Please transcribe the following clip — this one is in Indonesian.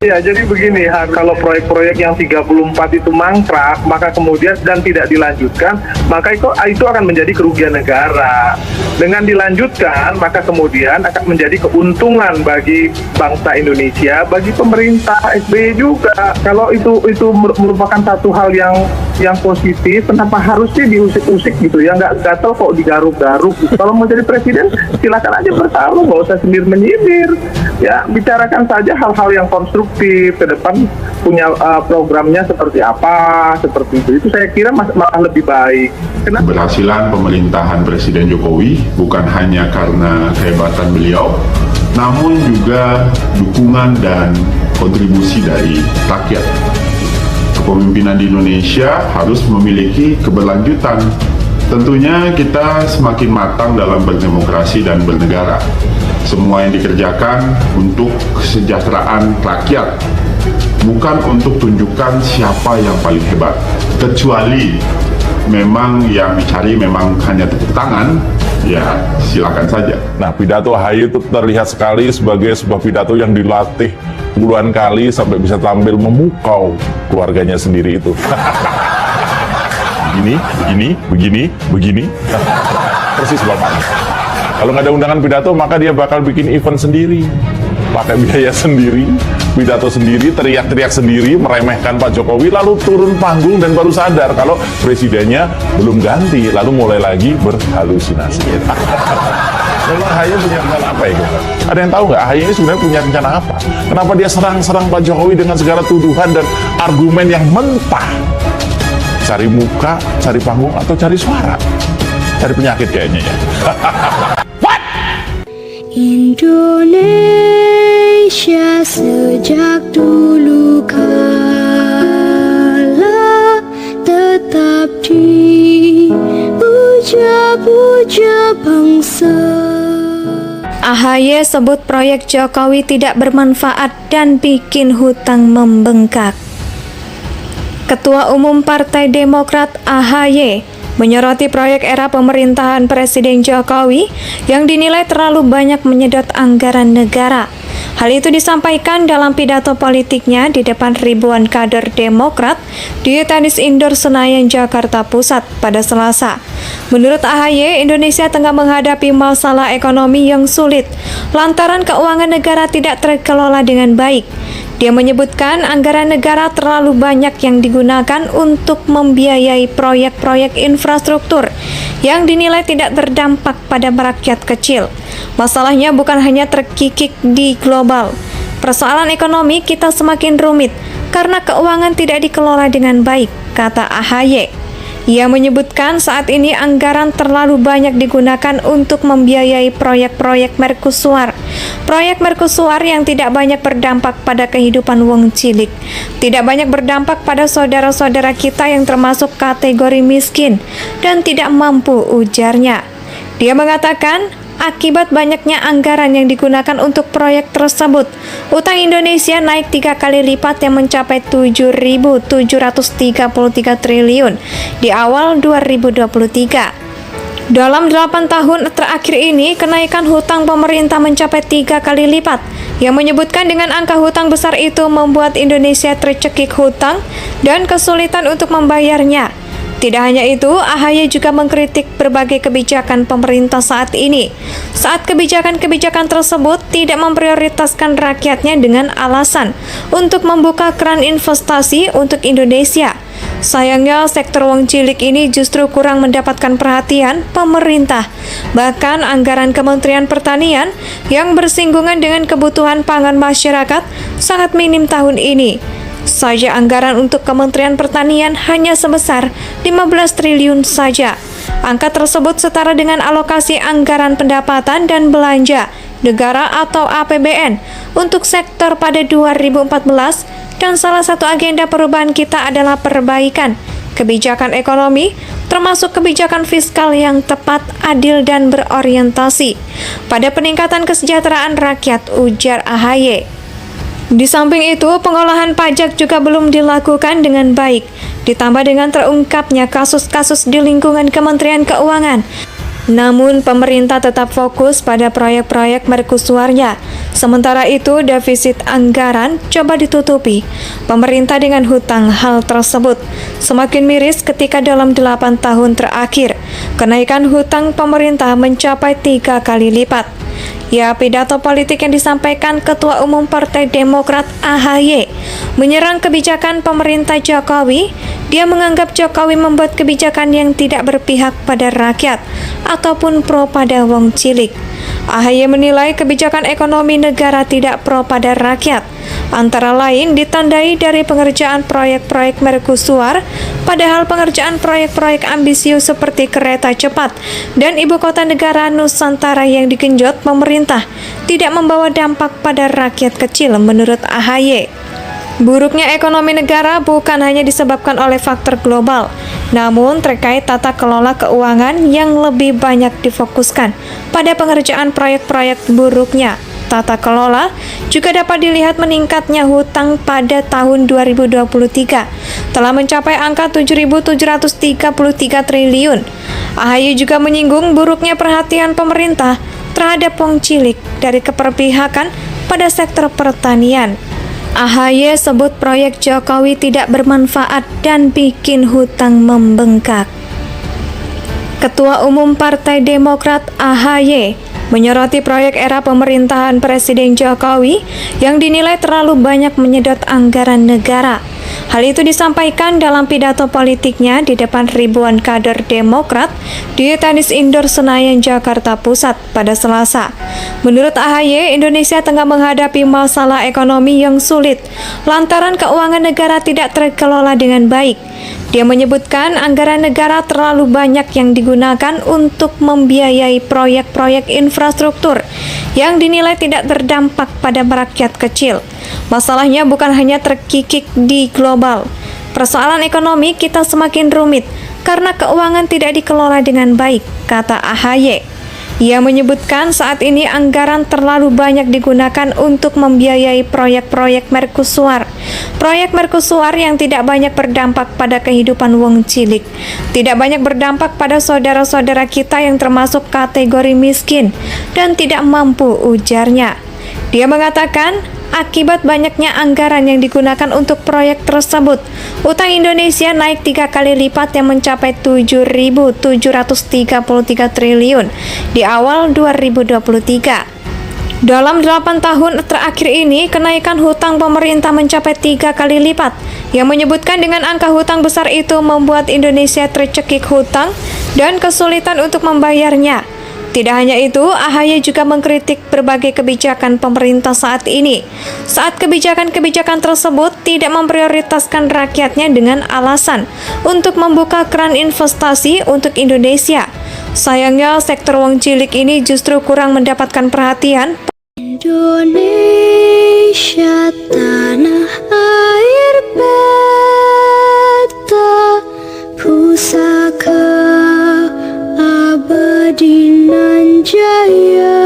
Ya, jadi begini, kalau proyek-proyek yang 34 itu mangkrak, maka kemudian dan tidak dilanjutkan, maka itu akan menjadi kerugian negara. Dengan dilanjutkan, maka kemudian akan menjadi keuntungan bagi bangsa Indonesia, bagi pemerintah SBY juga. Kalau itu merupakan satu hal yang positif, kenapa harusnya diusik-usik gitu ya? Nggak gatel kok digaruk-garuk. Kalau mau jadi presiden, silakan aja bertarung, nggak usah sendiri-menyindir. Ya, bicarakan saja hal-hal yang konstruktif ke depan, punya programnya seperti apa, seperti itu. Itu saya kira malah lebih baik. Kenapa? Keberhasilan pemerintahan Presiden Jokowi bukan hanya karena kehebatan beliau, namun juga dukungan dan kontribusi dari rakyat. Kepemimpinan di Indonesia harus memiliki keberlanjutan. Tentunya kita semakin matang dalam berdemokrasi dan bernegara. Semua yang dikerjakan untuk kesejahteraan rakyat, bukan untuk tunjukkan siapa yang paling hebat. Kecuali memang yang dicari memang hanya tepuk tangan, ya silakan saja. Nah, pidato AHY itu terlihat sekali sebagai sebuah pidato yang dilatih puluhan kali sampai bisa tampil memukau keluarganya sendiri itu. begini. Persis bapaknya. Kalau nggak ada undangan pidato, maka dia bakal bikin event sendiri, pakai biaya sendiri, pidato sendiri, teriak-teriak sendiri, meremehkan Pak Jokowi, lalu turun panggung dan baru sadar kalau presidennya belum ganti, lalu mulai lagi berhalusinasi. Memang AHY punya rencana apa ya? Ada yang tahu nggak? AHY ini sebenarnya punya rencana apa? Kenapa dia serang-serang Pak Jokowi dengan segala tuduhan dan argumen yang mentah? Cari muka, cari panggung, atau cari suara? Cari penyakit kayaknya ya. Indonesia sejak dulu kala tetap dipuja-puja bangsa. AHY sebut proyek Jokowi tidak bermanfaat dan bikin hutang membengkak. Ketua Umum Partai Demokrat AHY menyoroti proyek era pemerintahan Presiden Jokowi yang dinilai terlalu banyak menyedot anggaran negara. Hal itu disampaikan dalam pidato politiknya di depan ribuan kader Demokrat di Tenis Indoor Senayan, Jakarta Pusat pada Selasa. Menurut AHY, Indonesia tengah menghadapi masalah ekonomi yang sulit lantaran keuangan negara tidak terkelola dengan baik. Dia menyebutkan anggaran negara terlalu banyak yang digunakan untuk membiayai proyek-proyek infrastruktur yang dinilai tidak berdampak pada rakyat kecil. Masalahnya bukan hanya terkikik di global. Persoalan ekonomi kita semakin rumit karena keuangan tidak dikelola dengan baik, kata AHY. Ia menyebutkan saat ini anggaran terlalu banyak digunakan untuk membiayai proyek-proyek mercusuar. Proyek mercusuar yang tidak banyak berdampak pada kehidupan wong cilik, tidak banyak berdampak pada saudara-saudara kita yang termasuk kategori miskin dan tidak mampu, ujarnya. Dia mengatakan, akibat banyaknya anggaran yang digunakan untuk proyek tersebut, utang Indonesia naik 3 kali lipat yang mencapai 7.733 triliun di awal 2023. Dalam 8 tahun terakhir ini, kenaikan hutang pemerintah mencapai 3 kali lipat, yang menyebutkan dengan angka hutang besar itu membuat Indonesia tercekik hutang dan kesulitan untuk membayarnya. Tidak hanya itu, AHY juga mengkritik berbagai kebijakan pemerintah saat ini. Saat kebijakan-kebijakan tersebut tidak memprioritaskan rakyatnya dengan alasan untuk membuka keran investasi untuk Indonesia. Sayangnya, sektor wong cilik ini justru kurang mendapatkan perhatian pemerintah. Bahkan anggaran Kementerian Pertanian yang bersinggungan dengan kebutuhan pangan masyarakat sangat minim tahun ini. Saja anggaran untuk Kementerian Pertanian hanya sebesar 15 triliun saja. Angka tersebut setara dengan alokasi anggaran pendapatan dan belanja negara atau APBN untuk sektor pada 2014, dan salah satu agenda perubahan kita adalah perbaikan kebijakan ekonomi, termasuk kebijakan fiskal yang tepat, adil, dan berorientasi pada peningkatan kesejahteraan rakyat, ujar AHY. Di samping itu, pengolahan pajak juga belum dilakukan dengan baik, ditambah dengan terungkapnya kasus-kasus di lingkungan Kementerian Keuangan. Namun pemerintah tetap fokus pada proyek-proyek mercusuarnya. Sementara itu defisit anggaran coba ditutupi pemerintah dengan hutang. Hal tersebut semakin miris ketika dalam 8 tahun terakhir kenaikan hutang pemerintah mencapai 3 kali lipat. Ya, pidato politik yang disampaikan Ketua Umum Partai Demokrat AHY menyerang kebijakan pemerintah Jokowi. Dia menganggap Jokowi membuat kebijakan yang tidak berpihak pada rakyat ataupun pro pada wong cilik. AHY menilai kebijakan ekonomi negara tidak pro pada rakyat, antara lain ditandai dari pengerjaan proyek-proyek mercusuar, padahal pengerjaan proyek-proyek ambisius seperti kereta cepat dan ibu kota negara Nusantara yang digenjot pemerintah tidak membawa dampak pada rakyat kecil menurut AHY. Buruknya ekonomi negara bukan hanya disebabkan oleh faktor global, namun terkait tata kelola keuangan yang lebih banyak difokuskan pada pengerjaan proyek-proyek. Buruknya tata kelola juga dapat dilihat meningkatnya hutang pada tahun 2023 telah mencapai angka 7.733 triliun. AHY juga menyinggung buruknya perhatian pemerintah terhadap wong cilik dari keberpihakan pada sektor pertanian. AHY sebut proyek Jokowi tidak bermanfaat dan bikin hutang membengkak. Ketua Umum Partai Demokrat AHY menyoroti proyek era pemerintahan Presiden Jokowi yang dinilai terlalu banyak menyedot anggaran negara. Hal itu disampaikan dalam pidato politiknya di depan ribuan kader Demokrat di Tenis Indoor Senayan, Jakarta Pusat pada Selasa. Menurut AHY, Indonesia tengah menghadapi masalah ekonomi yang sulit lantaran keuangan negara tidak terkelola dengan baik. Dia menyebutkan anggaran negara terlalu banyak yang digunakan untuk membiayai proyek-proyek infrastruktur yang dinilai tidak berdampak pada rakyat kecil. Masalahnya bukan hanya terkikik di global. Persoalan ekonomi kita semakin rumit karena keuangan tidak dikelola dengan baik, kata AHY. Ia menyebutkan saat ini anggaran terlalu banyak digunakan untuk membiayai proyek-proyek mercusuar. Proyek mercusuar yang tidak banyak berdampak pada kehidupan wong cilik, tidak banyak berdampak pada saudara-saudara kita yang termasuk kategori miskin dan tidak mampu, ujarnya. Dia mengatakan, akibat banyaknya anggaran yang digunakan untuk proyek tersebut, utang Indonesia naik 3 kali lipat yang mencapai 7.733 triliun di awal 2023. Dalam 8 tahun terakhir ini, kenaikan hutang pemerintah mencapai 3 kali lipat, yang menyebutkan dengan angka hutang besar itu membuat Indonesia tercekik hutang dan kesulitan untuk membayarnya. Tidak hanya itu, AHY juga mengkritik berbagai kebijakan pemerintah saat ini. Saat kebijakan-kebijakan tersebut tidak memprioritaskan rakyatnya dengan alasan untuk membuka keran investasi untuk Indonesia. Sayangnya, sektor wong cilik ini justru kurang mendapatkan perhatian. Indonesia tanah air beta pusaka abadi nan jaya.